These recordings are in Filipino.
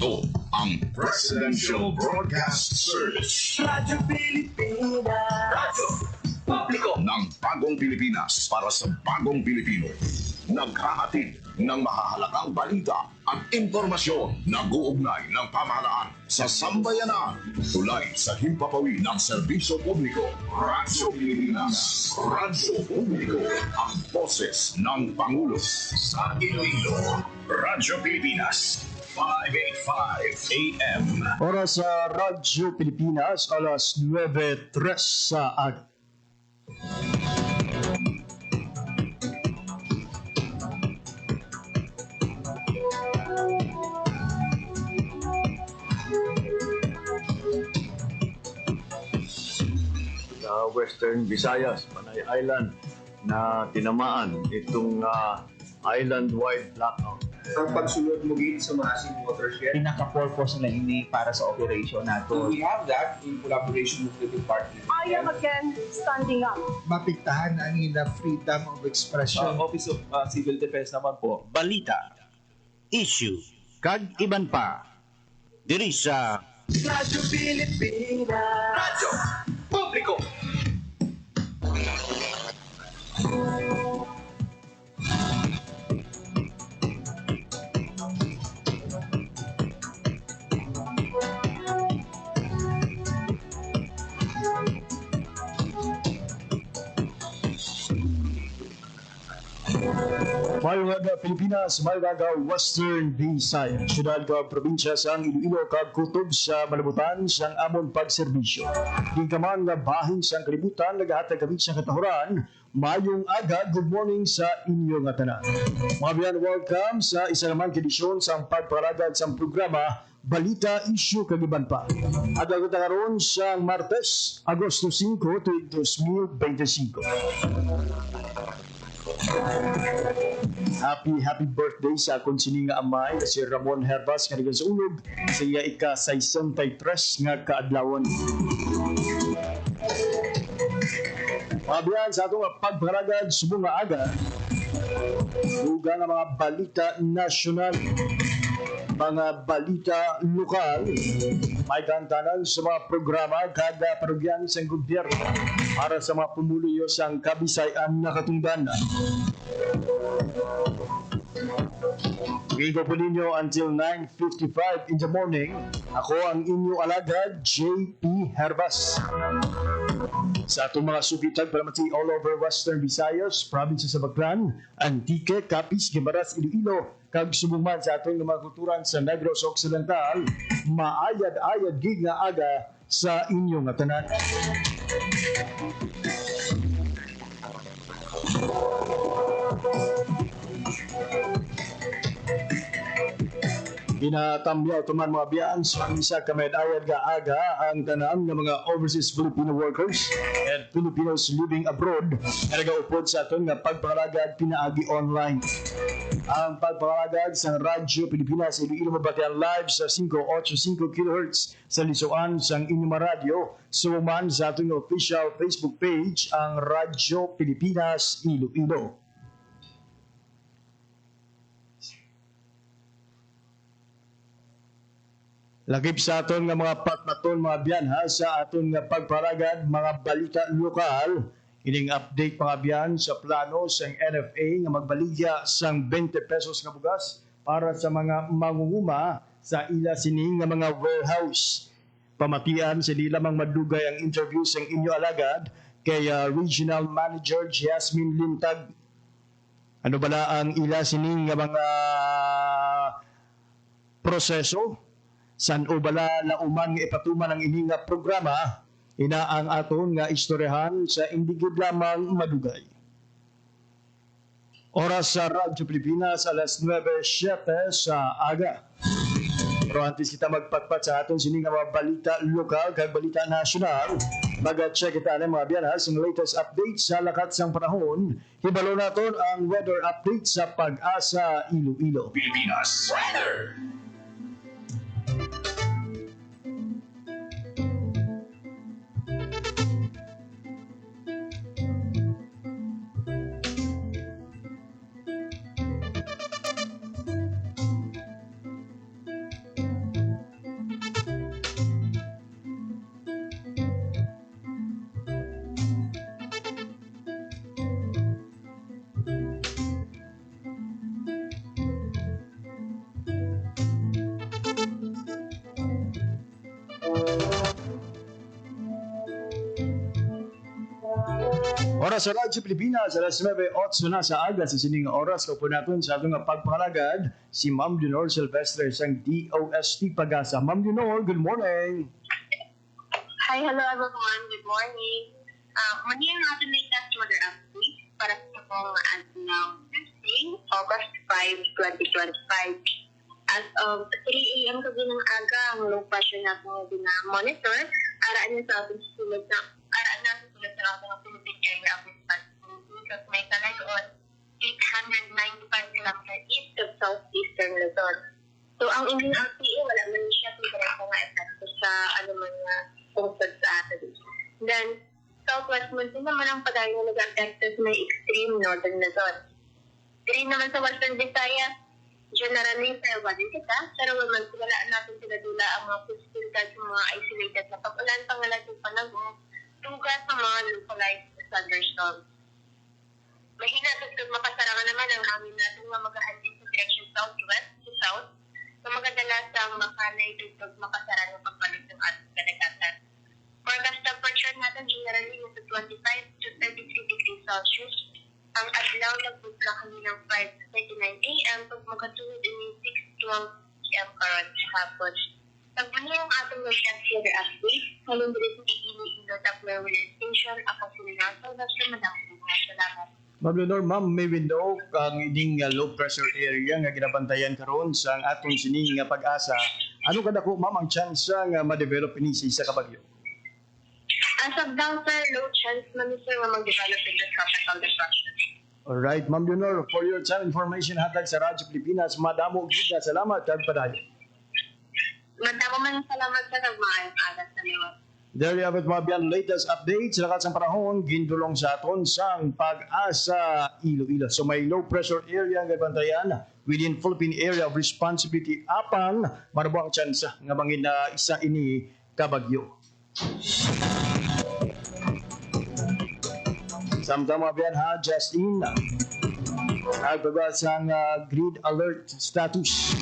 Ito ang Presidential Broadcast Service. Radyo Pilipinas. Radyo Publiko ng Bagong Pilipinas para sa Bagong Pilipino. Naghahatid ng mahahalagang balita at impormasyon na guugnay ng pamahalaan sa sambayanan. Tulay sa himpapawid ng serbisyo publiko. Radyo Pilipinas. Radyo Publiko. Ang boses ng Pangulo sa Iloilo. Radyo Pilipinas. 585 AM. Oras sa Radyo Pilipinas, alas 9:03 sa aga. Sa Western Visayas, Panay Island, na tinamaan itong island-wide blackout. Ang pagsulod mo gid sa Masin watershed. Pinaka-purpose na ini para sa operation nato. We have that in collaboration with the department. I am again standing up. Mapigtahan ang ila freedom of expression. Office of Civil Defense naman po. Balita, issue, kag iban pa. Diri sa Radyo Pilipinas. Radyo Publiko. Mayroon Pilipinas, mayroon Western Visayas, syudad ka probinsya sa Iloilo kag kutob sa malabutan sang amon pagserbisyo. Di ka man nga bahin sang kalibutan nagahatag kami sa katahuran. Mayong aga, good morning sa inyong tanan. Mga biyan, welcome sa isa naman edisyon sa pagparagad sa programa Balita Issue Kagiban pa. Aga ko karon sa Martes, Agosto 5, 2025. Happy birthday sa akong sining nga amay si Ramon Herbas nga sa ulog sa iya ika-63 nga kaadlawon. Mabiyan sa atong pagparagad subong nga aga dugang nga mga balita nasyonal, mga balita lokal, may kantanan sa mga programa kada parugyan sa gobyerno para sa mga pumuluyo sa Kabisayan na katungdan. Gigo po ninyo until 9:55 in the morning. Ako ang inyong alagad, JP Herbas. Sa atong mga sukitan para mati all over Western Visayas, province sa Baclan, Antique, Capiz, Guimaras, Iloilo, kag subungman sa atong mga kulturan sa Negros Occidental, maayad-ayad gig nga aga sa inyong tanan. Ginatambyaw tuman mga biyaan sa isa kamayad-ayad nga aga ang tanan ng mga overseas Filipino workers and Filipinos living abroad na nagaupod sa aton nga pagpangalagad pinaagi online. Ang pagpangalagad sa Radyo Pilipinas Iloilo mabatian live sa 585 kHz sa lisuan sang inyong radyo suman sa ating official Facebook page ang Radyo Pilipinas Iloilo. Lagip sa aton nga mga patmaton mga biyan ha sa aton nga pagparagad mga balita lokal. Ining update mga biyan sa plano sang NFA nga magbaligya sang 20 pesos nga bugas para sa mga mangunguma sa ila sining nga mga warehouse. Pamatian sa di lamang madugay ang interview sang inyo alagad kay Regional Manager Jasmine Lintag. Ano bala ang ila sining nga mga proseso? San o bala na uman nga ipatuman ang ini nga programa, ina ang aton nga istoryahan sa indigid lamang madugay. Oras sa Radyo Pilipinas, alas 9:07 sa aga. Pero antes kita magpatpat sa aton sining nga mga balita lokal kag balita nasyonal, mag-check kita ng mga biyanas ng latest update sa lakat sang panahon. Hibalo naton ang weather update sa Pag-asa Iloilo. Pilipinas Weather. Para sa Radyo Pilipinas, alas 9:08 na sa aga sa sining oras. Kaupo natin sa atong pagpangalagad si Ma'am Leonor Silvestre sang DOST Pag-asa. Ma'am Leonor, good morning. Hi, hello everyone. Good morning. Muli ang ating latest weather update para sa pong now Tuesday, August 5, 2025. As of 3 a.m. kabi ng aga, ang low pressure natin monitor araan niya sa ating susunod na ating Philippine area of responsibility at may kalayoon 895 km east of southeastern Luzon. So, ang inyong RPA, wala man siya kung direkta nga epekto sa man na tungkol sa atin. Then, southwest monsoon naman ang padayon na nag-affect sa may extreme northern Luzon. Green naman sa western Visayas, generally fairwa din kita, pero naman wala natin pinadula ang mga posibilidad sa mga isolated na pag-ulan pangalatong panahon, tugas sa mga localized thunderstorms. Mahina at mapasarangan naman ang hangin natin na mag-ahandin sa direction southwest to south, na magdala sa makanay dito makasaran ng pagpalit ng ating kadagatan. Forecast temperature natin generally is 25 to 33 degrees Celsius. Ang adlaw nagbukla kaninang 5 to 39 a.m. pag magkatulad in 6 to 12 p.m. karon sa hapon. Nagbunyi ang ating latest weather update. Halong dito sa Iloilo Tapler Weather Station. Ako si Leonor Silvestre, madaming salamat. Ma'am Leonor, ma'am, may window ang ining low pressure area nga ginabantayan karon sa atong sining nga pag-asa. Ano kada ko, ma'am, ang chance nga ma-develop ini sa kabagyo? As of now, sir, low chance na sir nga mag-develop into tropical depression. Alright, Ma'am Leonor, for your time information hatag sa Radyo Pilipinas, madamo gid salamat kag padayon. Madamo man salamat sa kagmaayong alas sa liwat. There you have it, mga biyan, latest updates sa lakas ng panahon, gindulong sa aton sang Pag-asa Iloilo. So may low pressure area ang gabantayan within Philippine Area of Responsibility apang marabuang tsansa nga bangin na isa ini kabagyo. Samtang mga biyan ha, Justin, agbaga sang grid alert status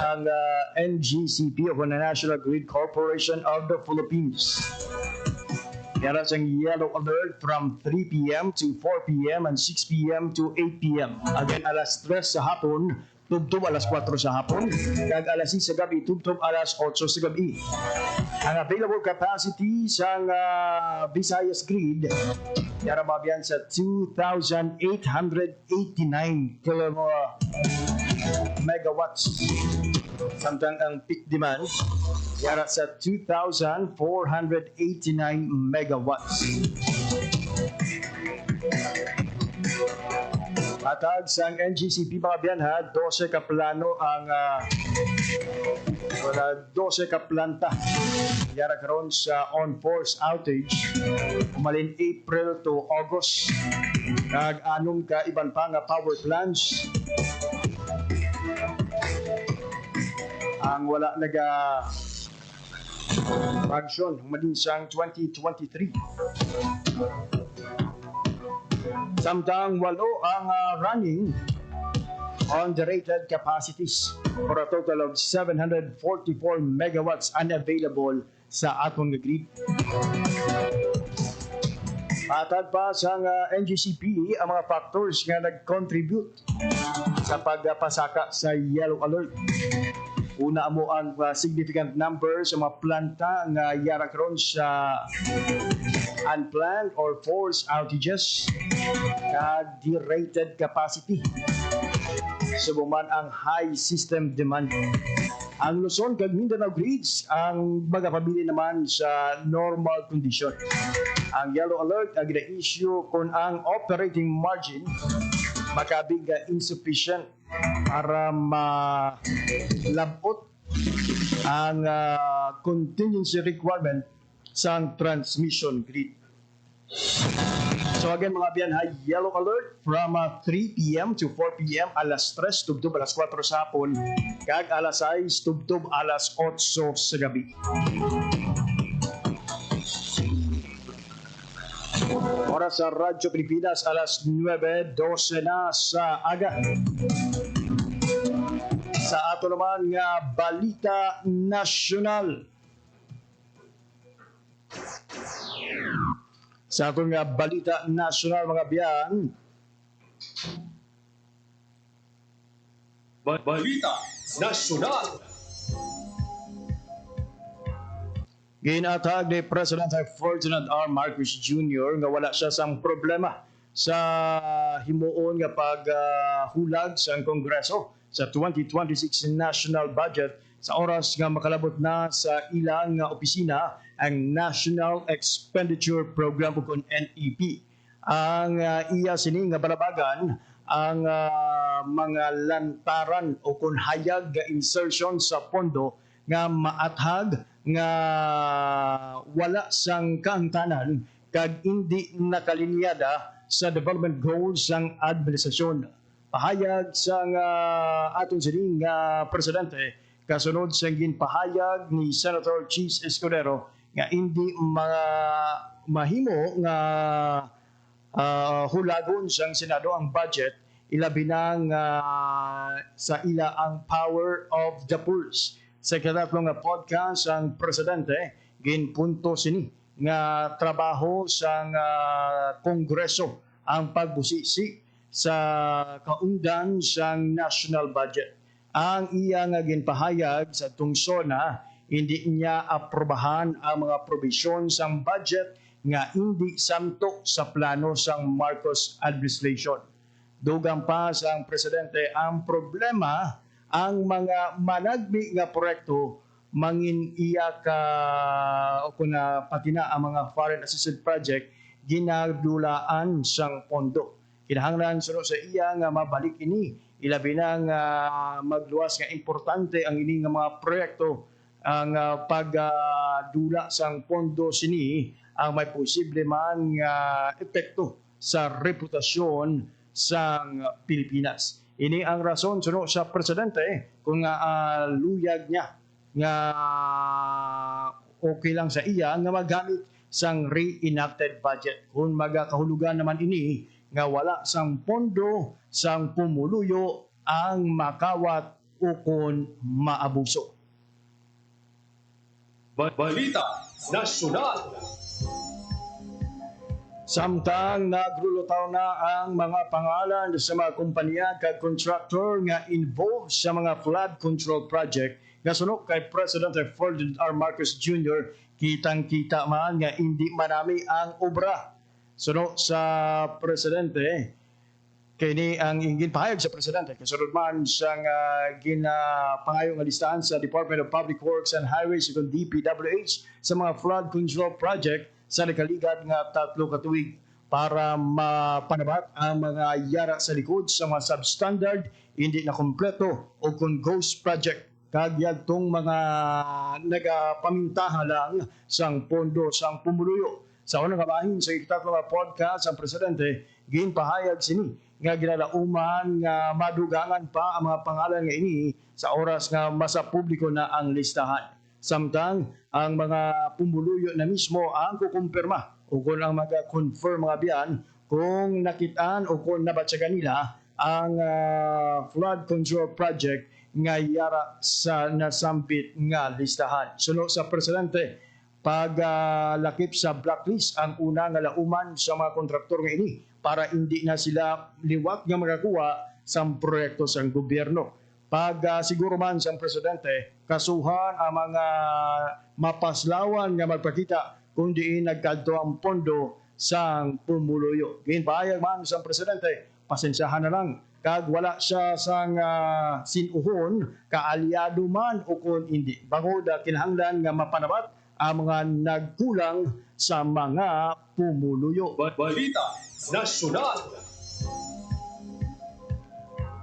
ang NGCP o the National Grid Corporation of the Philippines. Meron siyang yellow alert from 3 p.m. to 4 p.m. and 6 p.m. to 8 p.m. Again, alas 3 sa hapon, tubtob alas 4 sa hapon, kag alas 6 sa gabi, tubtob alas 8 sa gabi. Ang available capacity sa Visayas Grid, yara mabiyan sa 2,889 megawatts. Samtang ang peak demand, yara sa 2,489 megawatts. Atag sang NGCP mga biyan ha, 12 ka plano ang 12 ka planta yara karon sa on-force outage malin April to August. Anong ka iban pa nga power plants ang wala naga function malin sang 2023. Samtang walo ang running on the rated capacities for a total of 744 megawatts unavailable sa atong grid. Atad pa sa NGCP ang mga factors nga nag-contribute sa pagpasaka sa yellow alert. Una mo ang significant number sa mga planta nga yara karon sa unplanned or forced outages at derated capacity. Subuman ang high system demand. Ang Luzon kag Mindanao grids ang magapabili naman sa normal condition. Ang yellow alert ang gina-issue kung ang operating margin makabig insufficient para malabot ang contingency requirement sa transmission grid. So again mga biyan ha, yellow alert from 3 p.m. to 4 p.m. alas 3 tubtob alas 4 sa hapon kag alas 6 tubtob alas 8 sa gabi. Oras sa Radyo Pilipinas alas 9:12 na sa aga. Sa ato naman nga balita nasyonal. Sa atong nga balita national mga biyan, Balita Nasional. ginatag ni President Ferdinand R. Marcos Jr. nga wala siya sang problema sa himuon nga paghulag sa Kongreso sa 2026 national budget sa oras nga makalabot na sa ilang nga opisina ang National Expenditure Program o NEP. Ang iya sini nga balabagan ang mga lantaran o kung hayag nga insertion sa pondo nga maathag nga wala sang kaangtanan kag hindi nakalinyada sa development goals sang administrasyon. Pahayag sang aton sining presidente kasunod sa ginpahayag ni Senator Chis Escudero nga hindi mahimo nga hulagon sang Senado ang budget ilabi na sa ila ang power of the purse. Sa katatlong nga podcast ang presidente ginpunto sini nga trabaho sang Kongreso ang pagbusisi sa kaundan sang national budget. Ang iya nga ginpahayag sa tungso na hindi niya aprobahan ang mga probisyon sang budget nga hindi samto sa plano sang Marcos administration. Dugang pa sang presidente ang problema ang mga managbi nga proyekto mangin iya ka o kuna pati na ang mga foreign assisted project ginadulaan sang pondo. Kinahanglan sunod sa iya nga mabalik ini ilabi na nga magluwas nga importante ang ini nga mga proyekto ang pagdula sang pondo sini ang may posible man nga epekto sa reputasyon sang Pilipinas. Ini ang rason sunod sa presidente kung luyag niya nga okay lang sa iya nga magamit sang reenacted budget. Kung magakahulugan naman ini nga wala sang pondo sang pumuluyo ang makawat o kung maabuso. Balita Nasional. Samtang naglulutaw na ang mga pangalan sa mga kumpanya kag contractor nga involved sa mga flood control project nga sunod kay President Ferdinand R. Marcos Jr. kitang-kita man nga hindi manami ang obra. Sunod sa presidente kini ang ginpahayag sa presidente kasunod man siyang ginapangayong nga listahan sa Department of Public Works and Highways o DPWH sa mga flood control project sa nakaligad nga 3 katuig para mapanabat ang mga yara sa likod sa mga substandard, hindi na kompleto o kung ghost project. Kag yadtong mga nagapamintahan lang sang pondo sang pumuluyo. Sa unang kabahin sa ikatlong podcast ang presidente, ginpahayag sini nga ginalauman nga madugangan pa ang mga pangalan nga ini sa oras nga masa publiko na ang listahan. Samtang ang mga pumuluyo na mismo ang kukumpirma o kung ang mag-confirm mga biyan kung nakitaan o kung nabatsagan nila ang flood control project nga yara sa nasambit nga listahan. Sunod sa presidente, paglakip sa blacklist ang una nga lauman sa mga kontraktor nga ini para hindi na sila liwat nga magakuha sa proyekto sa gobyerno. Siguro man sa presidente, kasuhan ang mga mapaslawan nga magpakita kung diin nagkadto ang pondo sa pumuluyo. Ginpahayag man sa presidente, pasensyahan na lang kag wala siya sang sinuhon kaalyado man o kung hindi. Bangod kinahanglan nga mapanabat ang mga nagkulang sa mga pumuluyo. Balita Nasional.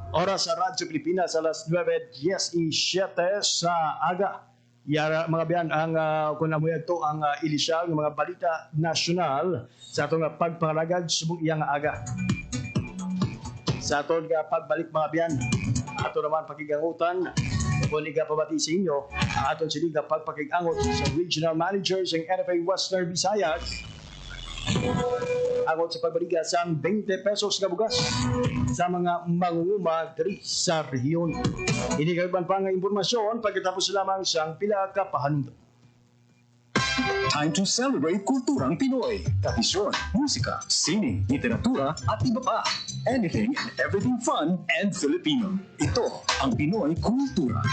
Oras sa Radyo Pilipinas alas 9:17 sa aga. Yara mga biyan ang kung amoy ito ang ilisyal ng mga balita nasyonal sa atong pagpangalagad subong iyang aga. Sa atong pagbalik mga biyan, ato naman pakigangutan kung igapabati sa inyo ang atong sinigang pagpakigangot sa Regional Manager ng NFA Western Visayas. Angot sa pagbaliga sa 20 pesos na bugas sa mga mangunguma diri sa rehiyon. Ini kaban pa nga impormasyon pagkatapos lamang sang pila ka pahanungdan. Time to celebrate kulturang Pinoy. Tradisyon, musika, sining, literatura, at iba pa. Anything and everything fun and Filipino. Ito ang Pinoy Kultura.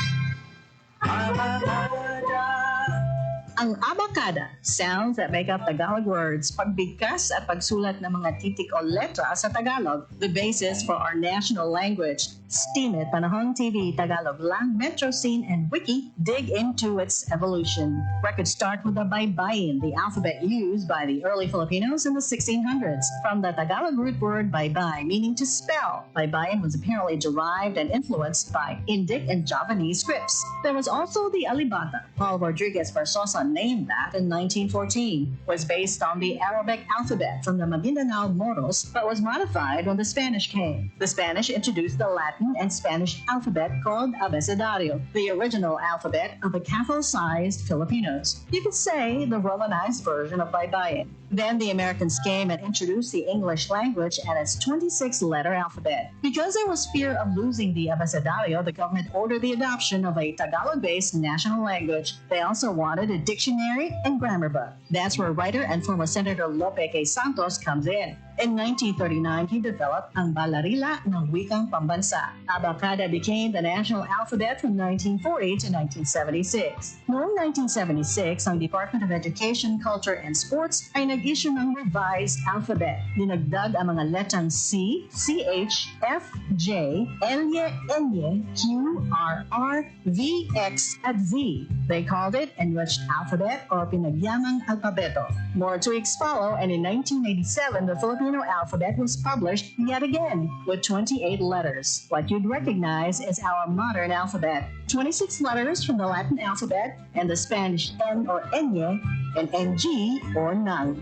Ang abacada, sounds that make up Tagalog words, pagbigkas at pagsulat ng mga titik o letra sa Tagalog, the basis for our national language. Steam It, Panahon TV, Tagalog Lang, Metro Scene, and Wiki dig into its evolution. Records start with the baybayin, the alphabet used by the early Filipinos in the 1600s. From the Tagalog root word baybay, meaning to spell, baybayin was apparently derived and influenced by Indic and Javanese scripts. There was also the alibata. Paul Rodriguez Versosa named that in 1914, was based on the Arabic alphabet from the Maguindanao Moros, but was modified when the Spanish came. The Spanish introduced the Latin and Spanish alphabet called abecedario, the original alphabet of the Catholic-sized Filipinos. You could say the Romanized version of baybayin. Then the Americans came and introduced the English language and its 26-letter alphabet. Because there was fear of losing the abecedario, the government ordered the adoption of a Tagalog-based national language. They also wanted a dictionary and grammar book. That's where writer and former Senator Lope K. Santos comes in. In 1939, he developed ang Balarila ng Wikang Pambansa. Abacada became the national alphabet from 1940 to 1976. Noong 1976, ang Department of Education, Culture, and Sports ay nag-issue ng revised alphabet. Dinagdag ang mga letrang C, CH, F, J, L-Y, N-Y, Q, R, R, V, X, at Z. They called it Enriched Alphabet or Pinagyamang Alpabeto. More tweaks follow, and in 1987, the Filipino alphabet was published yet again with 28 letters. What you'd recognize is our modern alphabet. 26 letters from the Latin alphabet and the Spanish N or Enye and NG or none.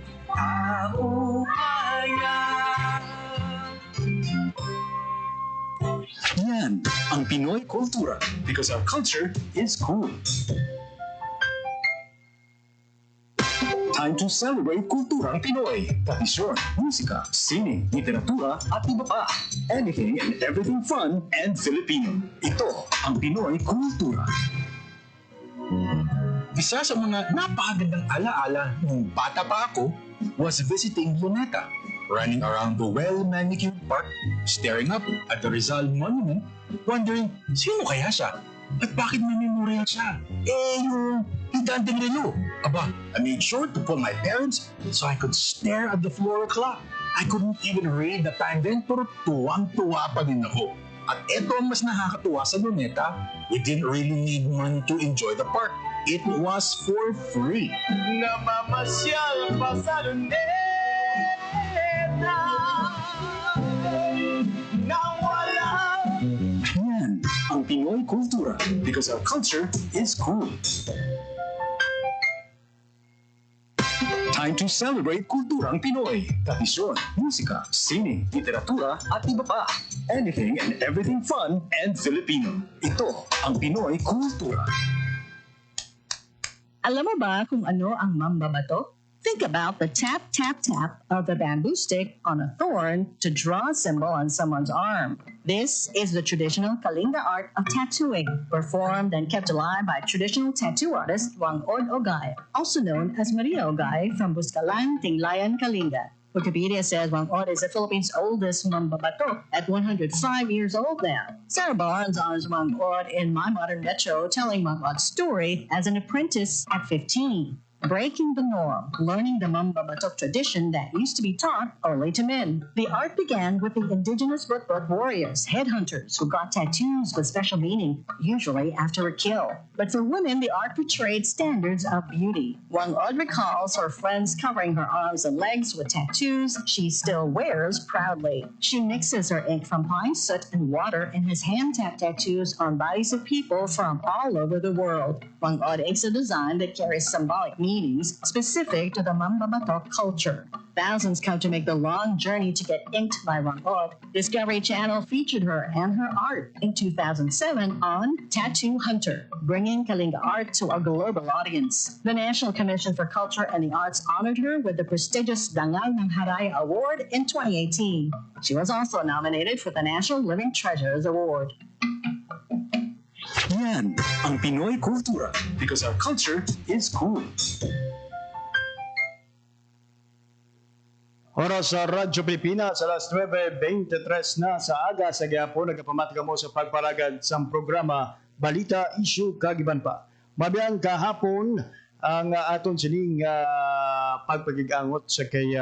Yan ang Pinoy Kultura because our culture is cool. Time to celebrate kulturang Pinoy. Tradisyon, musika, sining, literatura, at iba pa. Anything and everything fun and Filipino. Ito ang Pinoy Kultura. Isa sa mga napakagandang alaala nung bata pa ako was visiting Luneta. Running around the well-manicured park, staring up at the Rizal Monument, wondering, sino kaya siya? At bakit may memorial siya? Yung Hidandeng Relo. Aba, I made sure to pull my parents so I could stare at the floor clock. I couldn't even read the time then, pero tuwang-tuwa pa din ako. At eto ang mas nakakatuwa sa Luneta, we didn't really need money to enjoy the park. It was for free. Namamasyal pa sa Luneta na walang Yan ang Pinoy Kultura because our culture is cool. Time to celebrate kulturang Pinoy. Tradisyon, musika, sining, literatura, at iba pa. Anything and everything fun and Filipino. Ito ang Pinoy Kultura. Alam mo ba kung ano ang mambabato? Think about the tap, tap, tap of the bamboo stick on a thorn to draw a symbol on someone's arm. This is the traditional Kalinga art of tattooing, performed and kept alive by traditional tattoo artist Wangod Ogay, also known as Maria Ogay from Buscalan, Tinglayan, Kalinga. Wikipedia says Wangod is the Philippines' oldest mambabato at 105 years old now. Sarah Barnes honors Wangod in My Modern Metro, telling Wangod's story as an apprentice at 15. Breaking the norm, learning the mambabatok tradition that used to be taught only to men. The art began with the indigenous Butbut warriors, headhunters, who got tattoos with special meaning, usually after a kill. But for women, the art portrayed standards of beauty. Wangod recalls her friends covering her arms and legs with tattoos she still wears proudly. She mixes her ink from pine soot and water and has hand-tapped tattoos on bodies of people from all over the world. Wangod inks a design that carries symbolic meanings specific to the mambabatok culture. Thousands come to make the long journey to get inked by Wangod. Discovery Channel featured her and her art in 2007 on Tattoo Hunter, bringing Kalinga art to a global audience. The National Commission for Culture and the Arts honored her with the prestigious Dangal ng Haray Award in 2018. She was also nominated for the National Living Treasures Award. Yan ang Pinoy Kultura because our culture is cool. Oras sa Radyo Pilipinas, alas 9:23 na sa aga sa gihapon, nagapamatika mo sa pagpalagad sa programa Balita, Issue, Kagiban pa. Mabiyang kahapon ang aton sining pagpagigangot sa kay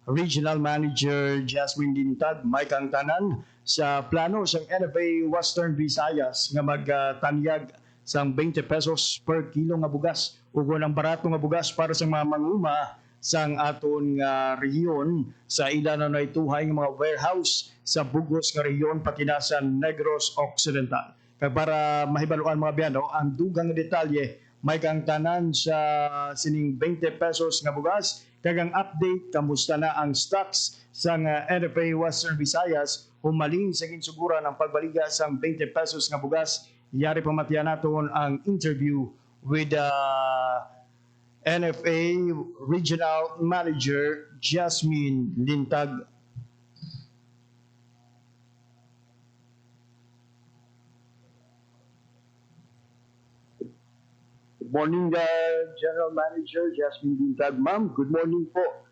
Regional Manager Jasmine Dintag, may kang tanan sa plano sa NFA Western Visayas nga magtanyag sang 20 pesos per kilo nga bugas ug ng barato nga bugas para sa mga manguma sang aton nga rehiyon sa ilan na naituhay nga mga warehouse sa bugos nga rehiyon pati na sa Negros Occidental. Kaya para mahibaluan mga biyano, ang dugang detalye may kang tanan sa sining 20 pesos nga bugas kagang update kamusta na ang stocks sa NFA Western Visayas humalin sa ginsugura ng pagbaliga sang 20 pesos nga bugas. Yari pamatiyan naton ang interview with NFA Regional Manager Jasmine Dintag. Good morning, General Manager Jasmine Dintag. Ma'am, good morning po.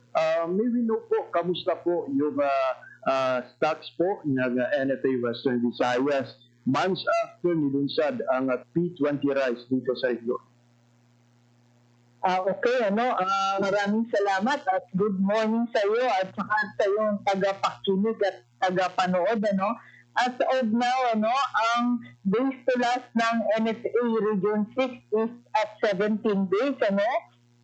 May we know po, kamusta po yung stocks po ng NFA Western Visayas months after nilunsad ang P20 rice dito sa iyo? Okay, maraming salamat at good morning sa iyo at saka sa iyong tagapakinig at tagapanood, As of now, ang days to last ng NFA Region 6 is at 17 days,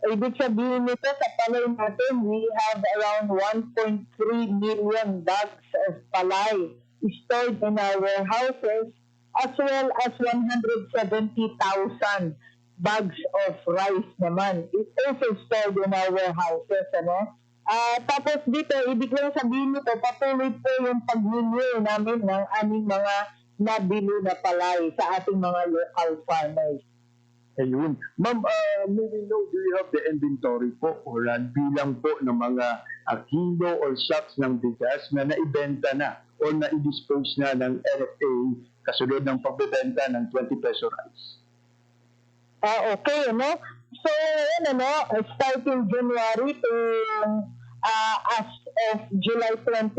Ibig sabihin nito, sa palay natin, we have around 1.3 million bags of palay stored in our warehouses as well as 170,000 bags of rice naman. It also stored in our warehouses, Tapos dito, ibig lang sabihin nito, patuloy po yung pag-renew namin ng aming mga nabili na palay sa ating mga local farmers. Ayun. Ma'am, may we know, do you have the inventory po or bilang po ng mga kilo or sacks ng bigas na naibenta na o na-dispose na ng NFA kasunod ng pagbebenta ng 20 peso rice? Okay, So, starting January to as of July 28,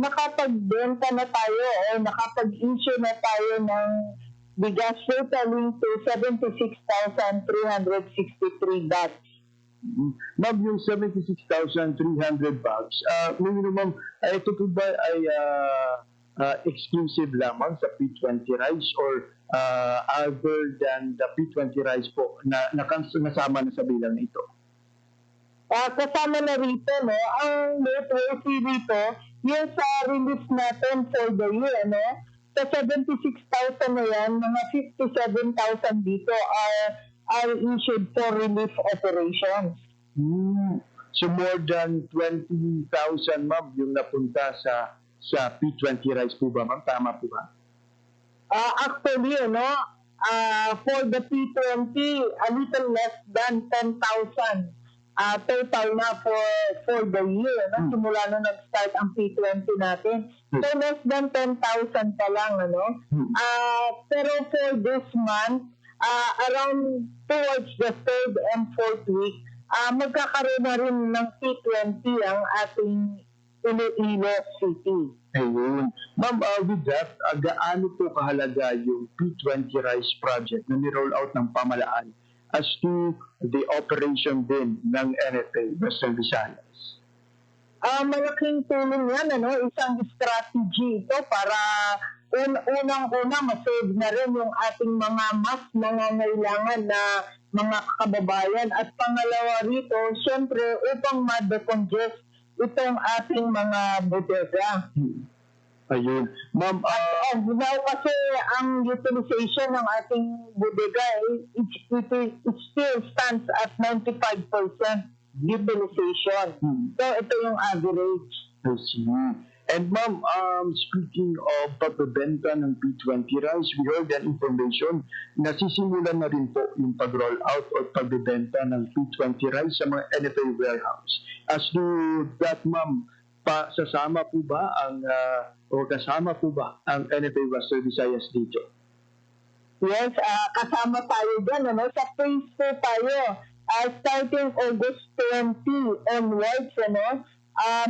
nakapagbenta na tayo o nakapag-issue na tayo ng bigas totaling to 76,363 bags. Ma'am, yung 76,300 bags, minimum, ito po ba ay exclusive lamang sa P20 rice or other than the P20 rice po na nasama na sa bilang ito? Kasama na rito, ang noteworthy rito, yung sa release natin for the year, sa 76,000 na yan, mga 57,000 dito are issued for relief operations. So more than 20,000, ma'am, yung napunta sa P20 rice po ba, ma'am? Tama po ba? Actually, for the P20, a little less than 10,000 total na for the year. Simula na nag-start ang P20 natin. So, less than 10,000 pa lang, pero for this month, around towards the 3rd and 4th week, magkakaroon na rin ng P20 ang ating Iloilo City. Ayun. Ma'am, with that, gaano po kahalaga yung P20 Rice Project na ni-roll out ng pamalaan as to the operation din ng NFA Western Visayas? Malaking tulong yan, isang strategy ito para unang-una masave na rin yung ating mga mas nangangailangan na mga kababayan at pangalawa rito, syempre upang ma-decongest itong ating mga bodega. Ayun. Ma'am, now kasi ang utilization ng ating bodega, it still stands at 95% utilization. So ito yung average. I see. And ma'am, speaking of pagbebenta ng P20 rice, we heard that information, nasisimulan na rin po yung pag-roll out o pagbebenta ng P20 rice sa mga NFA warehouse. As to that, ma'am, sasama po ba ang o kasama po ba ang NFA Western Visayas dito? Yes, kasama tayo dyan. Sa phase 2 tayo. starting August 20 onwards,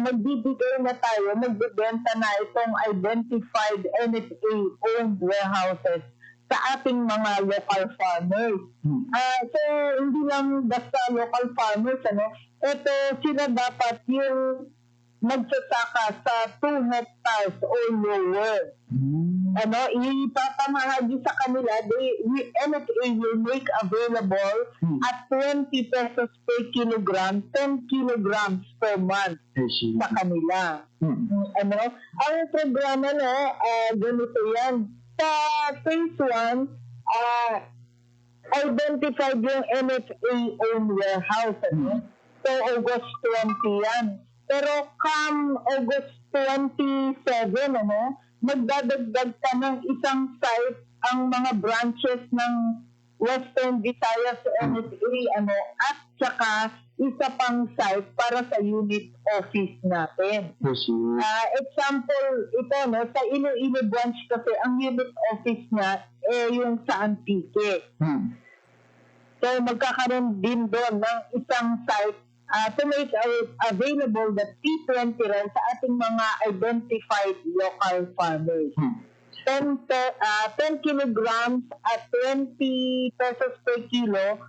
magbibigay na tayo, magbibenta na itong identified NFA-owned warehouses sa ating mga local farmers. So, hindi lang basta local farmers, ito sila dapat yung magsasaka sa 2 hectares or lower. Ipapamahagi sa kanila, NFA will make available at 20 pesos per kilogram, 10 kilograms per month sa kanila. Ang programa ganito yan. Sa phase 1, identified yung NFA-owned warehouse. So, August 20 yan. Pero come August 27, magdadagdag pa ng isang site ang mga branches ng Western Visayas NFA, at saka isa pang site para sa unit office natin. Example, ito, sa Iloilo branch kasi ang unit office niya yung sa Antique. So, magkakaroon din doon ng isang site to make available the P20 rice sa ating mga identified local farmers. 10 kilograms at 20 pesos per kilo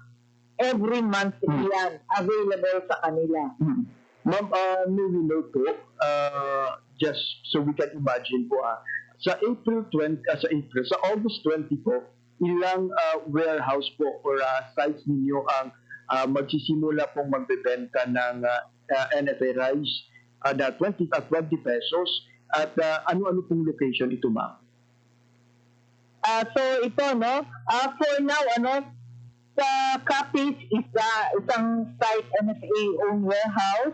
every month yan available sa kanila. Ma'am, may we know po, just so we can imagine po, sa August 20 po, ilang warehouse po or sites ninyo ang magsisimula pong magbebenta ng NFA rice na 20 pesos at ano-ano pong location ito, ma'am? So ito, for now, sa Capiz is isang site NFA-owned warehouse.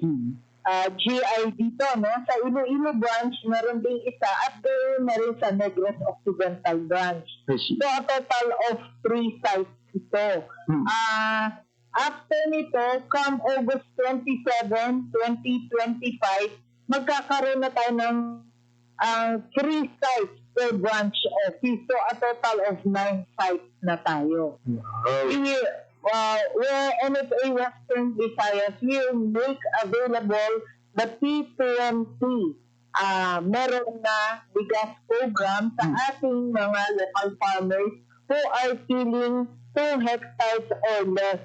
GI dito, sa Iloilo branch, meron ding isa at doon na rin sa Negros Occidental branch. So a total of 3 sites ito. After nito, come August 27, 2025, magkakaroon na tayo ng 3 sites per branch office. So, a total of 9 sites na tayo. Where NFA Western Visayas will make available the P20 meron na bigas program sa ating mga local farmers who are filling 2 hectares or less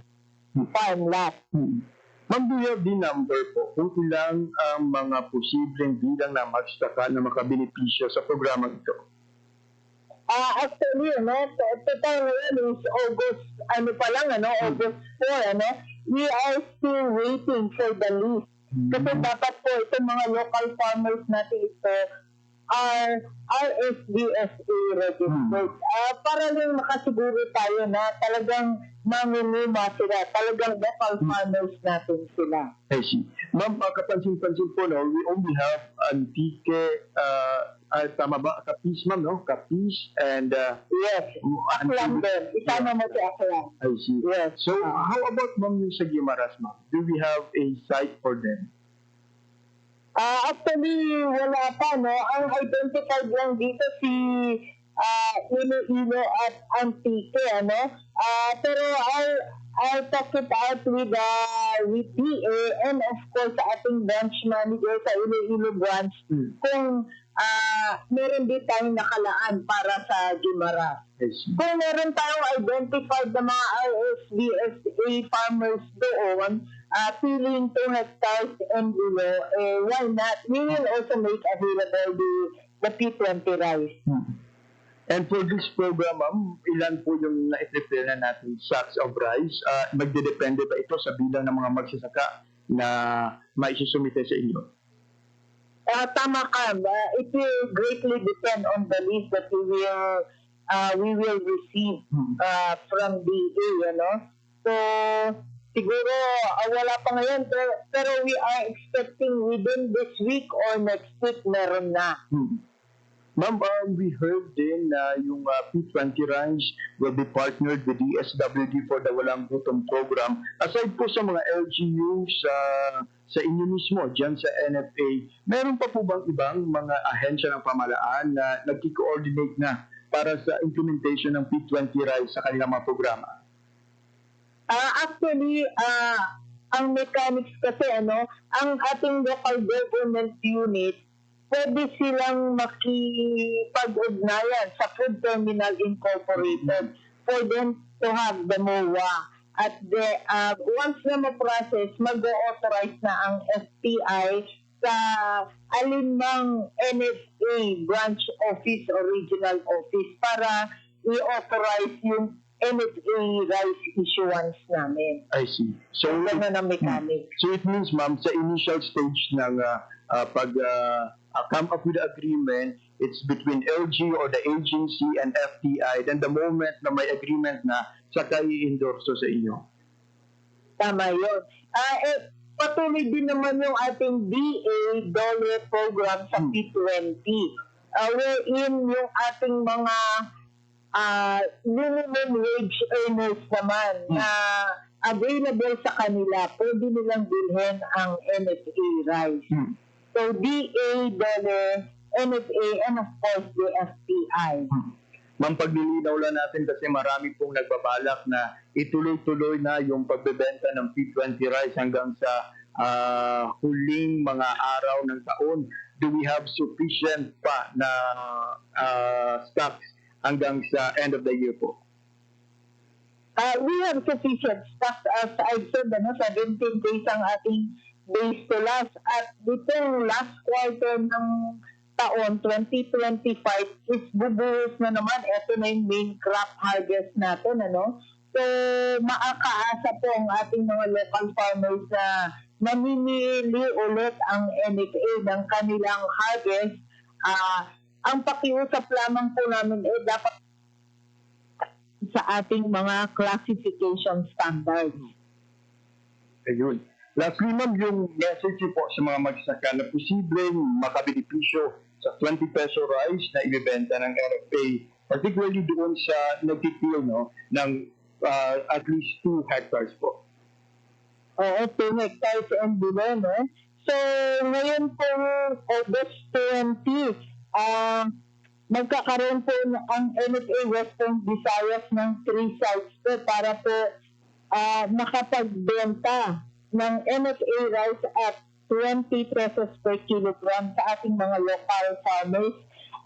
farm lot. Ma'am, do you have the number po kung ilang ang mga posibleng bilang na magsaka na makabenepisyo sa programa ito? Actually, total ngayon is August, August 4, we are still waiting for the list. Kasi dapat po itong mga local farmers natin ito are RSVSA registered. Para lang makasiguro tayo na talagang manginima sila, talagang local farmers natin sila. I see. Ma'am, kapansin-pansin po, we only have Antique, tama ba? Capiz, ma'am, Capiz and... yes, Aklan din. Isama mo si Aklan. I see. Yes. So, how about ma'am yung sa Guimaras, ma'am? Do we have a site for them? Actually, wala pa, Ang identified lang dito si Iloilo at Antique, pero I'll talk it out with DA and of course sa ating branch manager sa Iloilo branch kung meron din tayong nakalaan para sa Guimaras. Kung meron tayong identified na mga RSVSA farmers doon, filling 2 hectares and below, why not? We will also make available the P20 rice. And for this program, ma'am, ilan po yung na-prepare na natin sacks of rice? Magdedepende ba ito sa bilang ng mga magsasaka na maisusumite sa inyo? Tama ka. It will greatly depend on the list that we will receive from DA, So, siguro wala pa ngayon, pero we are expecting within this week or next week meron na. Ma'am, we heard din na yung P20 rice will be partnered with DSWD for the Walang Gutom program. Aside po sa mga LGU sa inyo mismo, dyan sa NFA, meron pa po bang ibang mga ahensya ng pamahalaan na nagki-coordinate na para sa implementation ng P20 rice sa kanilang mga programa? Actually, ang mechanics kasi ang ating local government unit, pwede silang makipag-ugnayan sa Food Terminal Incorporated for them to have the MOA. At once na ma-process, mag-authorize na ang FTI sa alinmang NFA branch office or regional office para i-authorize yung NFA rice issuance namin. I see. So, Ganun ang mechanics. So it means, ma'am, sa initial stage ng come up with the agreement, it's between LG or the agency and FTI. Then the moment na may agreement na, saka i-endorso sa inyo. Tama yun. Patuloy din naman yung ating DA DOLE program sa P20. Wherein yung ating mga minimum wage earners naman na available sa kanila, pwede nilang bilhin ang NFA rice. So, DA, DOLE, NFA, and of course, the FTI. Ma'am, paglilinaw lang natin kasi marami pong nagbabalak na ituloy-tuloy na yung pagbebenta ng P20 rice hanggang sa huling mga araw ng taon. Do we have sufficient pa na stocks hanggang sa end of the year po? We have sufficient stocks. As I've said, 17 days ang ating base to last. At ditong last quarter ng taon, 2025, is bubuhos na naman. Ito na yung main crop harvest natin. So, maakaasa po ang ating mga local farmers na namimili ulit ang NFA ng kanilang harvest. Ang pakiusap lamang po namin dapat sa ating mga classification standards. Ayun. Lastly, ma'am, yung message po sa mga magsasaka na posibleng makabenepisyo sa 20 peso rice na ibebenta ng NFA, particularly doon sa nagtitil ng at least 2 hectares po. Oo, 2 hectares and below, So, ngayon po, August 20, magkakaroon po ang NFA Western Visayas ng 3 sites po para po makapagbenta ng NFA rice at 20 pesos per kilogram sa ating mga local farmers.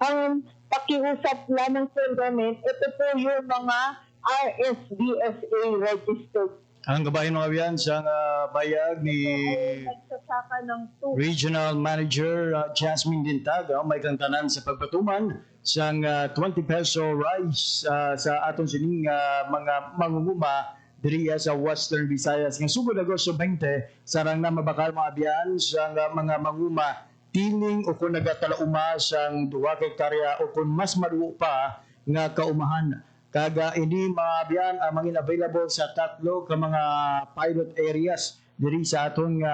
Ang pakiusap lamang po namin, ito po yung mga RSVSA registered. Ang kabayan mga biyan sa bayag ni nagsasaka ng Regional Manager Jasmine Dintaga, may kantanan sa pagpatuman sang 20 peso rice sa aton sining mga mangunguma diriya sa Western Visayas. Ng sugod Agosto 20, sarang na mabakal mga biyan sa mga manguma tiling o kung nagatalauma sang 2 hektarya o kung mas maduo pa nga kaumahan. Kaga ini mga biyan mangin available sa 3 ka mga pilot areas diri sa atong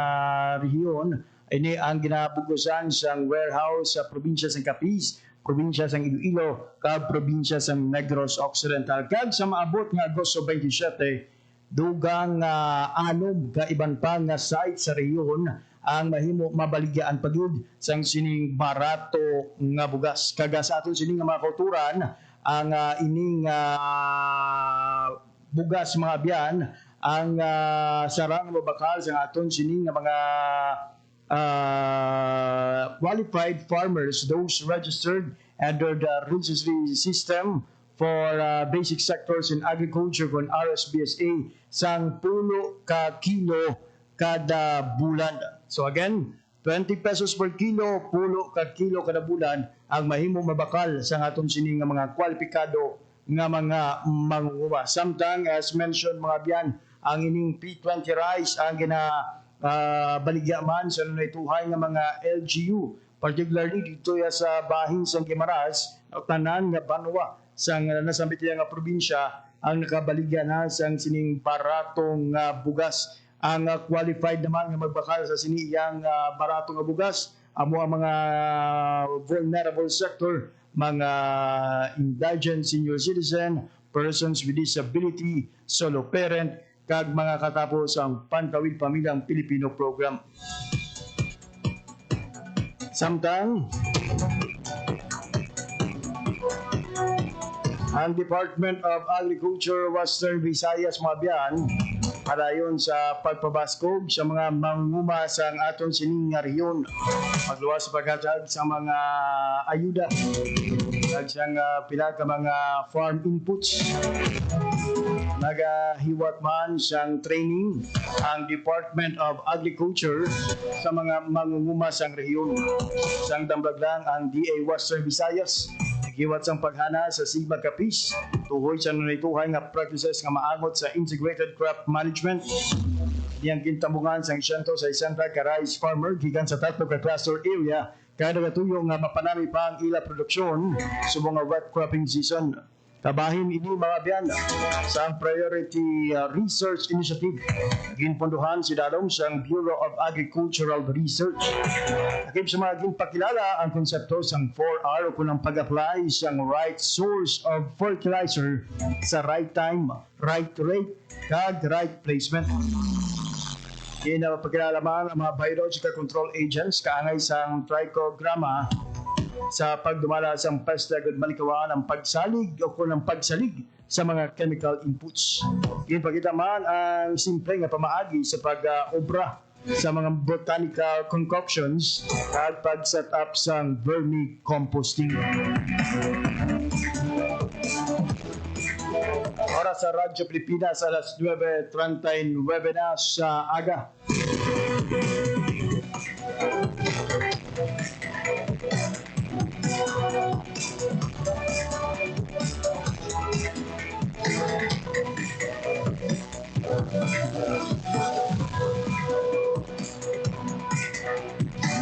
rehiyon. Ini ang ginabugusan sang warehouse sa probinsya sang Capiz, probinsya sang Iloilo, kag probinsya sang Negros Occidental. Kag sa maabot nga Agosto 27, dugang 6 ka iban pa nga site sa rehiyon ang mahimo mabaligyan pagud sang sining barato nga bugas. Kaga sa aton sining mga kulturan ang ining bugas mga biyan ang sarang mabakal sa aton sining mga qualified farmers, those registered under the registry system for basic sectors in agriculture kon RSBSA sang 10 ka kilo kada bulan. So again, 20 pesos per kilo, 10 ka kilo kada bulan ang mahimong mabakal sa aton sining nga mga kwalipikado nga mga mangunguma. Samtang as mentioned mga biyan, ang ining P20 rice ang baligya man sa naituhay nga mga LGU, particularly dito sa bahin sa Guimaras, tanan nga banwa sa nasambit nga probinsya ang nakabaligya na sa sining baratong bugas. Ang qualified naman nga magbakal sa siniyang baratong bugas amo ang mga vulnerable sector, mga indigent senior citizen, persons with disability, solo parent, kag mga katapos ang Pantawid Pamilyang Pilipino program. Samtang ang Department of Agriculture Western Visayas mga biyan Padayon sa pagpabaskog sa mga manguma sa aton sining nga rehiyon. Magluwas sa paghatag sa mga ayuda. Nagsang pila ka mga farm inputs. Nagahiwat man siyang training ang Department of Agriculture sa mga mangunguma sa rehiyon. Sang dambag lang ang DA Western Visayas. Giwat sang paghana sa Sigma Capiz, tuhoy sa nanituhay nga practices nga maangot sa integrated crop management. Diyang kintabungan sang isyento sa isenta ka rice farmer gikan sa tatlo ka cluster area kada katuyo nga mapanami pa ang ila produksyon sa mga wet cropping season. Kabahin ini mga biyan sa Priority Research Initiative. Ginpondohan si Dalong sa Bureau of Agricultural Research. Akip sa mga ginpakilala ang konsepto sang 4R o kunang pag-apply sang right source of fertilizer sa right time, right rate, kag right placement. Ginapakilala man ang mga biological control agents kaangay sang trichogramma sa pagdumala sa pesta ug malikawan ang pagsalig o kunang pagsalig sa mga chemical inputs. Ginpakita man ang simple nga pamaagi sa pag-obra sa mga botanical concoctions at pag-set up sa vermicomposting. Oras sa Radyo Pilipinas alas 9:39 na sa aga.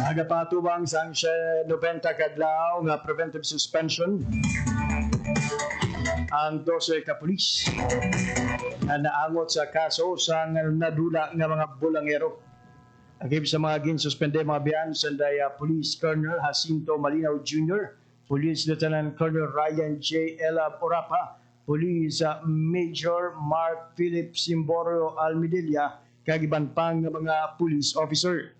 Nagapatubang sang 90 kadlaw nga preventive suspension ang 12 ka pulis na naangot sa kaso sa nadula nga mga bulangero. Agib sa mga ginsuspende mga biyan sanday Police Colonel Jacinto Malinaw Jr., Police Lieutenant Colonel Ryan J. Elab Orapa, Police Major Mark Philip Simborio Almedilla, kagiban pang mga police officer.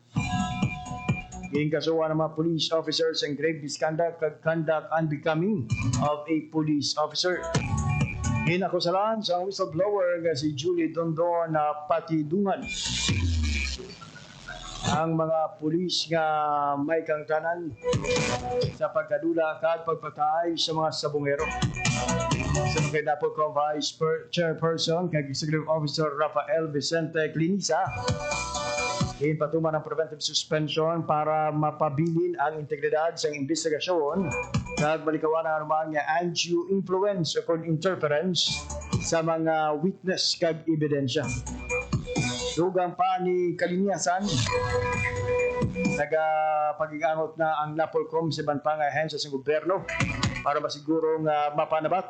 Ginkasuhan ng mga police officers ang grave misconduct kag conduct unbecoming of a police officer. Ginakusalan sa whistleblower nga si Julie Dondon na patidungan ang mga pulis nga may kangtanan sa pagkadula at pagpatay sa mga sabongero. Sa mga dapo ko Vice Chairperson kag Executive Officer Rafael Vicente Clinisa, patuman ang preventive suspension para mapabilin ang integridad sa investigasyon at balikawan ang mga undue influence o interference sa mga witness kag ebidensya. Dugang pa ni Kaliniasan, nagapag-iangot na ang NAPOLCOM sa ibang pang ahensya sa gobyerno para masiguro nga mapanabat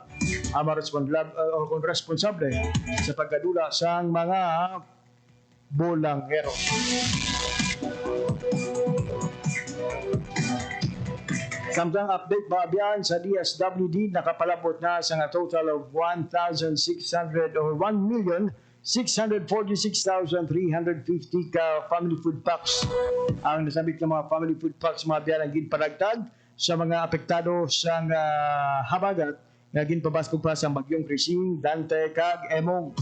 ang mga responsable sa pagkadula sa mga bulangero. Samtang update babiyan sa DSWD nakapalabot na sa nga total of 1,600 or 1,646,350 ka family food packs. Ang nasabit ng mga family food packs mga biyan ang ginparagtag sa mga apektado sa habagat nga ginpabaskog pa sa bagyong Krising, Dante kag Emong.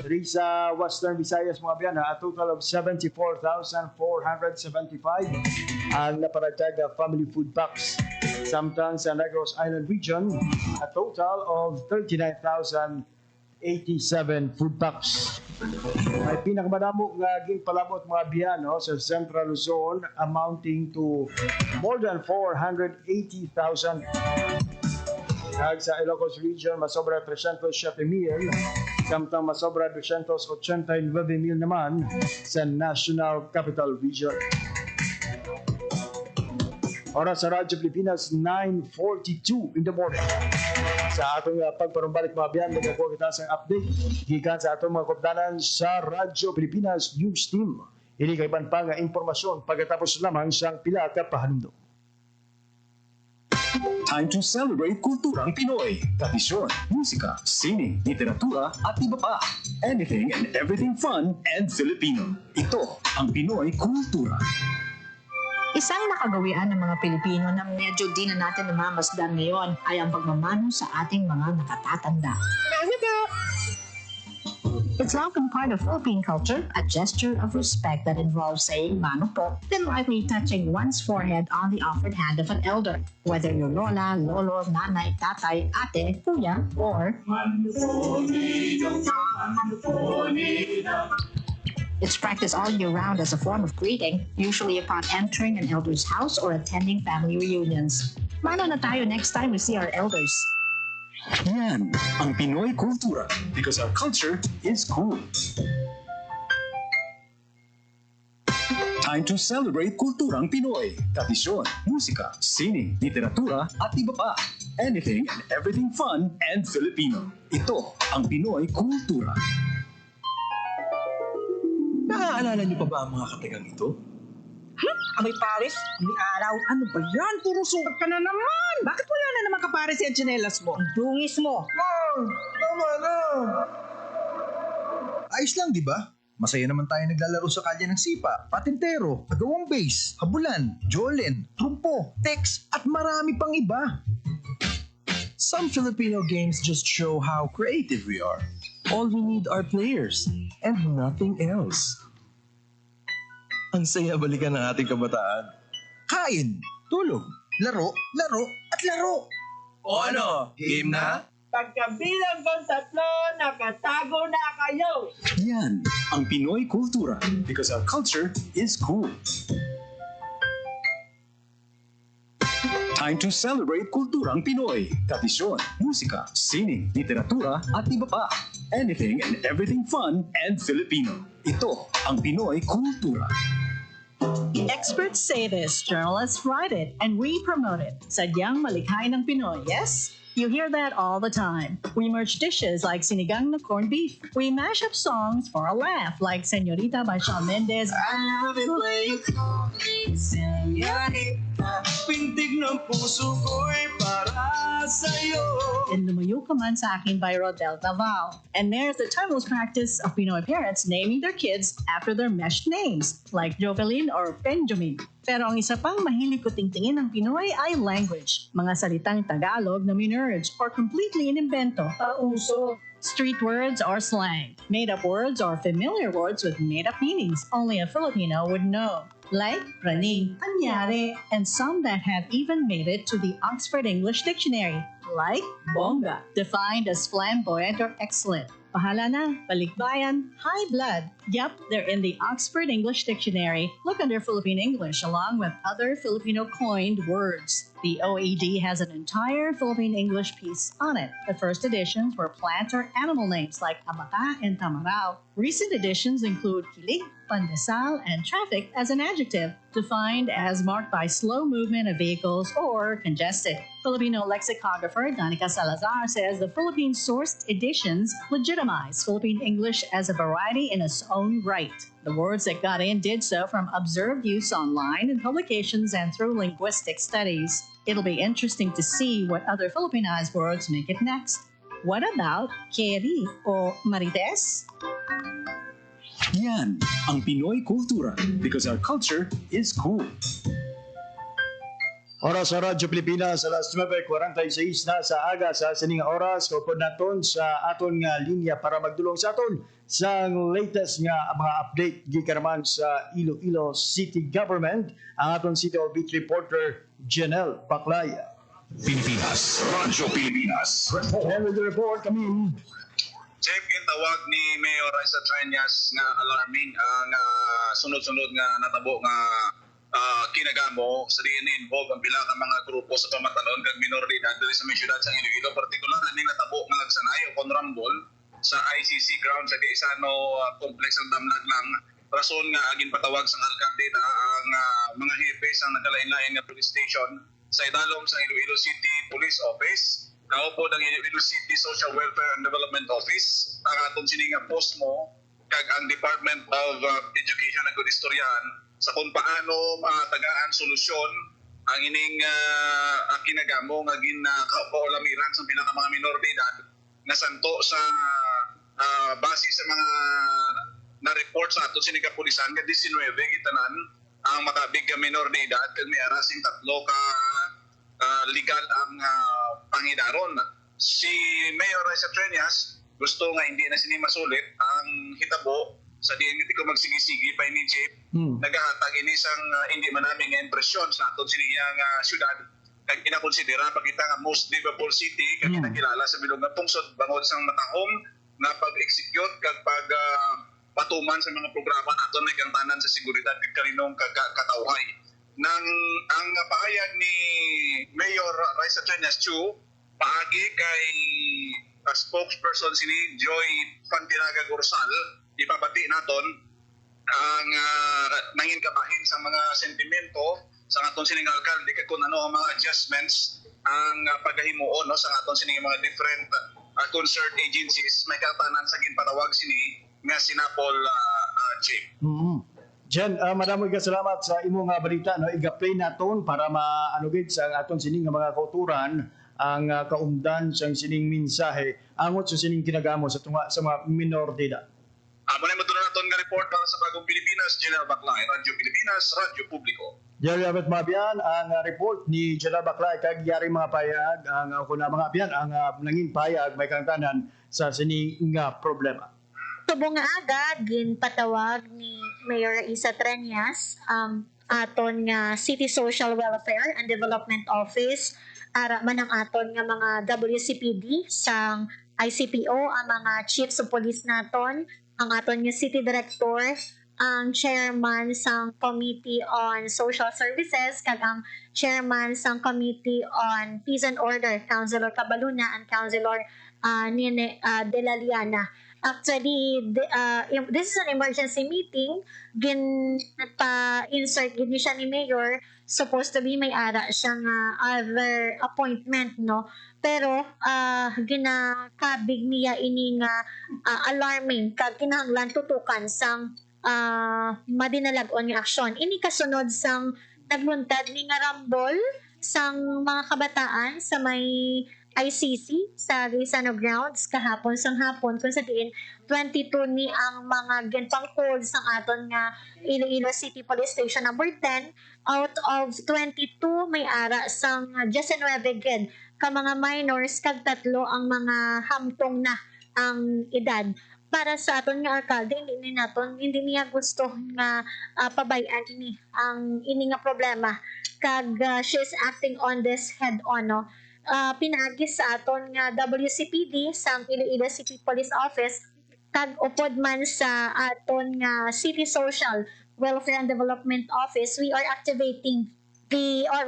Diri sa Western Visayas mga biyan, a total of 74,475 ang naparagtag na family food packs. Samtang sa Negros Island region, a total of 39,087 food packs. May pinakamadamo nga ginpalabot mga biyan sa Central Luzon amounting to more than 480,000. Kag sa Ilocos region, masobra 307,000, samtang masobra 289,000 naman sa National Capital Region. Oras sa Radyo Pilipinas, 9:42 in the morning. Sa atong pagparumbalik mga biyan, nagkakuha kita sa update gikan sa atong mga kopdanan sa Radyo Pilipinas News Team. Ini kay ban pa nga impormasyon pagkatapos lamang siyang pila ka pahanundo. Time to celebrate kulturang Pinoy. Tradisyon, musika, sining, literatura at iba pa. Anything and everything fun and Filipino. Ito ang Pinoy Kultura. Isang nakagawian ng mga Pilipino na medyo di na natin namamasdan ngayon ay ang pagmamano sa ating mga nakatatanda. It's often part of Philippine culture, a gesture of respect that involves saying mano po, then lightly touching one's forehead on the offered hand of an elder, whether you're lola, lolo, nanay, tatay, ate, kuya, or it's practiced all year round as a form of greeting, usually upon entering an elder's house or attending family reunions. Mano na tayo next time we see our elders. Yan ang Pinoy kultura because our culture is cool. Time to celebrate kulturang Pinoy. Tradisyon, musika, sining, literatura, at iba pa. Anything and everything fun and Filipino. Ito ang Pinoy kultura. Naaalala niyo pa ba ang mga katagang ito? Abay Paris, may araw. Ano ba yan? Puro sukat ka na naman. Bakit wala na naman kapares yung tsinelas mo? Ang dungis mo. Tama na! Ayos lang, di ba? Masaya naman tayo naglalaro sa kalye ng sipa, patintero, agawang base, habulan, jolen, trumpo, text, at marami pang iba. Some Filipino games just show how creative we are. All we need are players and nothing else. Ang saya balikan ng ating kabataan. Kain, tulog, laro, laro, at laro. O ano, game na? Pagkabilang kong 3, nakatago na kayo. Yan ang Pinoy kultura because our culture is cool. Time to celebrate kulturang Pinoy. Tradisyon, musika, sining, literatura, at iba pa. Anything and everything fun and Filipino. Ito ang Pinoy kultura. Experts say this, journalists write it, and we promote it. Sadyang malikhain ng Pinoy, yes? You hear that all the time. We merge dishes like sinigang na corned beef. We mash up songs for a laugh like Señorita by Shawn Mendes. I love it when you call me Señorita. Pintig ng puso ko'y para sa'yo. And Lumayo Ka Man Sa Akin by Rodel Naval. And there's the timeless practice of Pinoy parents naming their kids after their meshed names, like Jovelyn or Benjamin. Pero ang isa pang mahilig ko tingtingin ng Pinoy ay language. Mga salitang Tagalog na minerge or completely inimbento. Pauso. Street words or slang. Made-up words or familiar words with made-up meanings only a Filipino would know. Like praning, anyari, and some that have even made it to the Oxford English Dictionary. Like bongga, defined as flamboyant or excellent. Pahala na, balikbayan, high blood. Yep, they're in the Oxford English Dictionary. Look under Philippine English along with other Filipino coined words. The OED has an entire Philippine English piece on it. The first editions were plant or animal names like abaka and tamarao. Recent editions include kilig, pandesal, and traffic as an adjective, defined as marked by slow movement of vehicles or congested. Filipino lexicographer Danica Salazar says the Philippine-sourced editions legitimize Philippine English as a variety in its own right. The words that got in did so from observed use online in publications and through linguistic studies. It'll be interesting to see what other Filipinized words make it next. What about Keri o Marites? Yan ang Pinoy kultura because our culture is cool. Oras sa Radyo Pilipinas, alas 9:46 na sa aga sa sining oras. Kaupod naton sa aton nga linya para magdulong sa aton sa latest nga mga update gikan naman sa Iloilo City Government. Ang aton City Hall Beat reporter Janelle Paclaya. Pilipinas, Radyo Pilipinas. And with the report kami Check yung tawag ni Mayor Raisa Trinas nga alarming nga sunod-sunod nga natabo nga kinagamo sa diin involved ang pila ka mga grupo sa pamatanon kag minoridad diri sa may syudad sa Iloilo, partikular ning natabo nga nagsanay o konrambol sa ICC ground sa Gaisano complex ng Damlag lang. Rason nga agin patawag sa alkalde ang mga hepe sa nagkalain-lain nga police station sa idalom sa Iloilo City Police Office. Kaupo ng Iloilo City Social Welfare and Development Office ang atong sininga post mo kag ang Department of Education ang istoryahan sa kung paano tagaan solusyon ang ining kinagamo nga ginakaulamiran sa pinaka mga minor de edad na santo sa base sa mga na-report sa ato siniga pulisan nga 19 gitanan ang makabig ka minor de edad kag may arasing 3 ka legal ang pangidaron. Si Mayor Raisa Trinas gusto nga hindi na sini masulit ang kitabo sa diin nga ko magsigi-sige pa ini Jeep. Nagahatag ini sang hindi man namin nga impresyon sa aton siniyang syudad. Kag kinakonsidera pag kita nga most livable city kag kinakilala sa bilog nga pungsod bangod sang matahom nga pag-execute kag pag patuman sa mga programa naton may kantanan sa seguridad kag kaninong katawhay. Nang ang pahayag ni Mayor Raisa Trias Chu paagi kay spokesperson sini Joy Pantinaga Gorsal ipabati naton ang nangin kabahin sa mga sentimento sa aton sining alkalde kag kun ano ang mga adjustments ang paghimuon no sa aton sining mga different concerned agencies may kantanan sa ginpatawag sini nga sinapol Jim. Jen, maraming salamat sa imong balita no iga-play naton para maanugid sa aton sining nga mga kauturan ang kaumdan sa sining mensahe angot sa sining kinagamo sa tunga sa mga minor de edad. Amo na matulungan naton nga report para sa Bagong Pilipinas, General Baclay, Radyo Pilipinas, Radyo Publiko. Yari abot mga biyan ang report ni General Baclay kag yari mga payag ang kuna mga biyan ang nanging payag may kantanan sa sining nga problema. Subong nga agad ginpatawag ni Mayor Isa Trias aton nga City Social Welfare and Development Office ara man ang aton nga mga WCPD sang ICPO ang mga chiefs of police naton ang aton nga city director ang chairman sang Committee on Social Services kag ang chairman sang Committee on Peace and Order Councilor Cabaluna and Councilor Nene De La Liana. Actually, this is an emergency meeting. Nagpa-insert gid ni siya ni Mayor. Supposed to be may ara siyang other appointment, no? Pero, ginakabig niya ini nga alarming kag kinahanglan tutukan sang madinalagon nga aksyon. Ini kasunod sang nagluntad ni nga rambol sang mga kabataan sa may ICC sa Rizano Grounds kahapon sang hapon kung sa diin 22 ni ang mga ginpangkod sang aton nga Iloilo City Police Station number 10 out of 22 may ara sang 19 gid ka mga minors kag 3 ang mga hamtong na ang edad. Para sa aton nga alkalde hindi niya gusto nga pabayan ini ang ini nga problema kag she's acting on this head on, no? Pinagis sa aton nga WCPD sa Iloilo City Police Office kag upod man sa aton nga City Social Welfare and Development Office, we are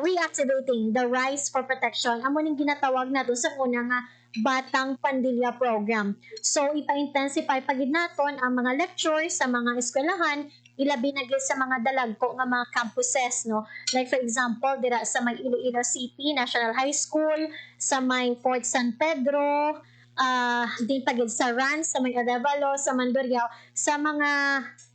reactivating the Rise for Protection. Amo ning ginatawag nato sa una nga Batang Pandilya Program. So ipa-intensify pagid naton ang mga lectures sa mga eskwelahan ilabi na gyud sa mga dalagko nga mga campuses, no? Like for example, dira sa may Iloilo City National High School, sa may Fort San Pedro, din pagid sa RAN, sa may Arevalo, sa Mandurriao, sa mga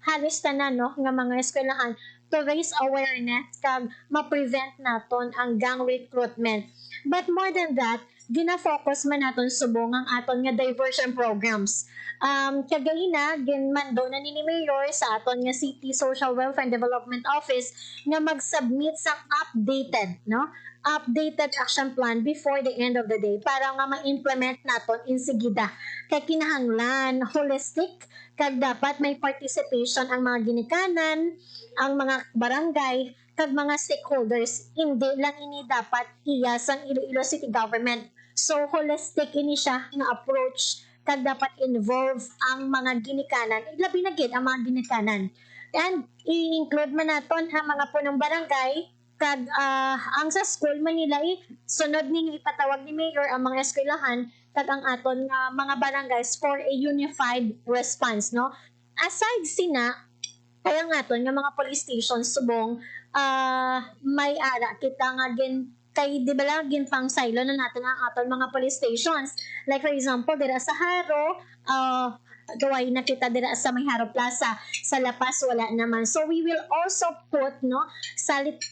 halos tanan, no, nga mga eskwelahan to raise awareness kag ma-prevent naton ang gang recruitment. But more than that, gina-focus man naton subong ang aton nga diversion programs. Kagaina ginmando na ni Mayor sa aton nga City Social Welfare and Development Office nga mag-submit sa updated action plan before the end of the day para nga ma-implement naton insigida. Kay kinahanglan holistic kag dapat may participation ang mga ginikanan, ang mga barangay kag mga stakeholders. Hindi lang ini dapat iyas ang Iloilo City Government. So holistic ini siya nga approach kag dapat involve ang mga ginikanan, labi na gid ang mga ginikanan. And i-include man naton ha mga punong barangay kag ang sa school Manila sunod ning ipatawag ni Mayor ang mga eskwelahan kag ang aton nga mga barangays for a unified response, no? Aside sina kaya nga aton nga mga police stations subong may ara kita nga kay di ba lang ginpang silo na natin ang aton mga police stations. Like for example, dira sa Haro, gaway na kita dira sa may Haro Plaza. Sa La Paz, wala naman. So we will also put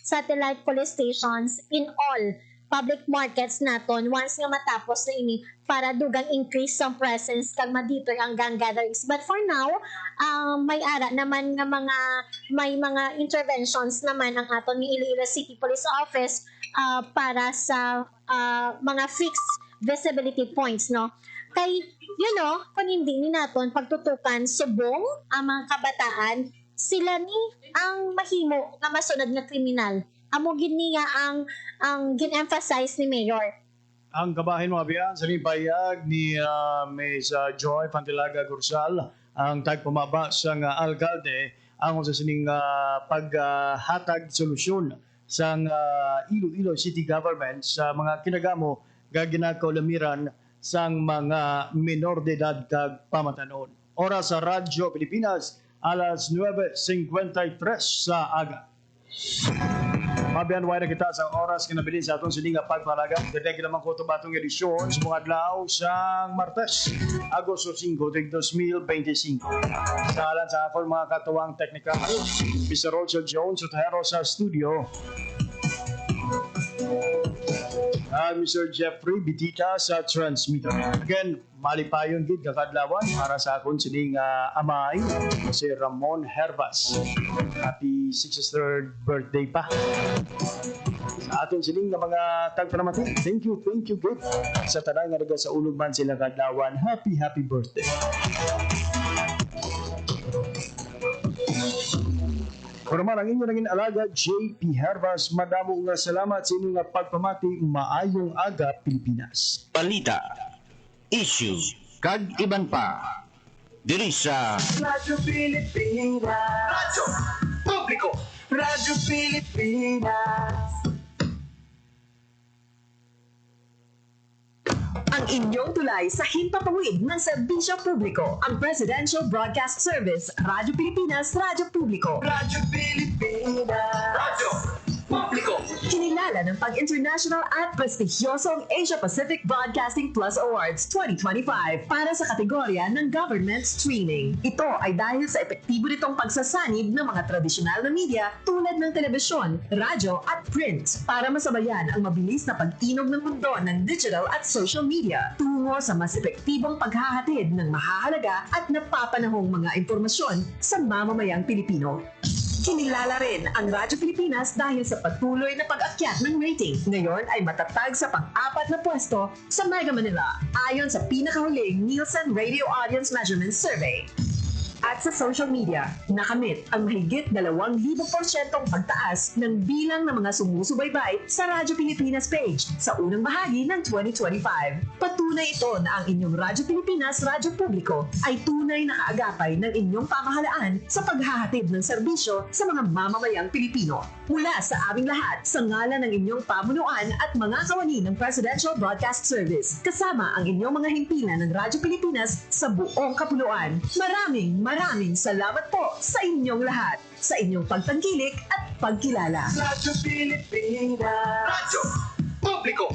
satellite police stations in all public markets naton once nga matapos na ini para dugang increase ang presence kag maditoy ang gang gatherings. But for now, may ara naman nga may mga interventions naman ang aton ng Iloilo City Police Office para sa mga fixed visibility points, no? Kay, kung hindi ni naton pagtutukan subong ang mga kabataan, sila ni ang mahimo nga masunod nga kriminal. Amo gid niya ang gin-emphasize ni Mayor. Ang kabahin mga biyan sa payag ni Ms. Joy Pantilaga Gursal, ang tagpumaba sa alkalde ang sa sining paghatag solusyon sa Iloilo City Government sa mga kinagamo nga ginakaulamiran sa mga minor de edad kag pamatanon. Oras sa Radyo Pilipinas, alas 9:53 sa aga. Mabiyan, wala kita sa oras kinabilin sa atong sininga pagpalaga. Dadagi naman ko ito batong edisyon sa mga adlaw sa Martes, Agosto 5, 2025. Sa alan sa akong mga katuwang teknikal, Mr. Roger Jones, Sotero sa studio. Mr. Jeffrey Bitita sa transmitter. Again, malipayon gid kakadlawan para sa akong sining amay, si Ramon Hervas. Happy 63rd birthday pa. Sa aton sining mga tagpanamati. Thank you gid. Sa tanang nga naga sa ulog man sila kadlawan. Happy birthday. Formal ang inyo naging alaga, JP Hervas. Madamo nga salamat sa inyo nga pagpamati. Maayong aga, Pilipinas. Balita, issue, kag iban pa. Diri sa Radyo Pilipinas. Radyo Publiko. Radyo Pilipinas. Ang inyong tulay sa himpapawid ng serbisyo publiko, ang Presidential Broadcast Service, Radyo Pilipinas, Radyo Publiko. Radyo Pilipinas. Radyo Publiko. Kinilala ng pag-international at prestigyosong Asia Pacific Broadcasting Plus Awards 2025 para sa kategorya ng Government Streaming. Ito ay dahil sa epektibo nitong pagsasanib ng mga tradisyonal na media tulad ng telebisyon, radyo at print para masabayan ang mabilis na pag-inog ng mundo ng digital at social media tungo sa mas epektibong paghahatid ng mahahalaga at napapanahong mga impormasyon sa mamamayang Pilipino. Kinilala rin ang Radyo Pilipinas dahil sa patuloy na pag-akyat ng rating. Ngayon ay matatag sa pang-4 na pwesto sa Mega Manila ayon sa pinakahuling Nielsen Radio Audience Measurement Survey. At sa social media, nakamit ang mahigit 2,000% pagtaas ng bilang ng mga sumusubaybay sa Radyo Pilipinas page sa unang bahagi ng 2025. Patunay ito na ang inyong Radyo Pilipinas, Radyo Publiko ay tunay na kaagapay ng inyong pamahalaan sa paghahatid ng serbisyo sa mga mamamayang Pilipino. Mula sa aming lahat, sa ngalan ng inyong pamunuan at mga kawani ng Presidential Broadcast Service, kasama ang inyong mga himpilan ng Radyo Pilipinas sa buong kapuluan. Maraming salamat po sa inyong lahat, sa inyong pagtangkilik at pagkilala. Radyo Pilipinas. Radyo Publiko.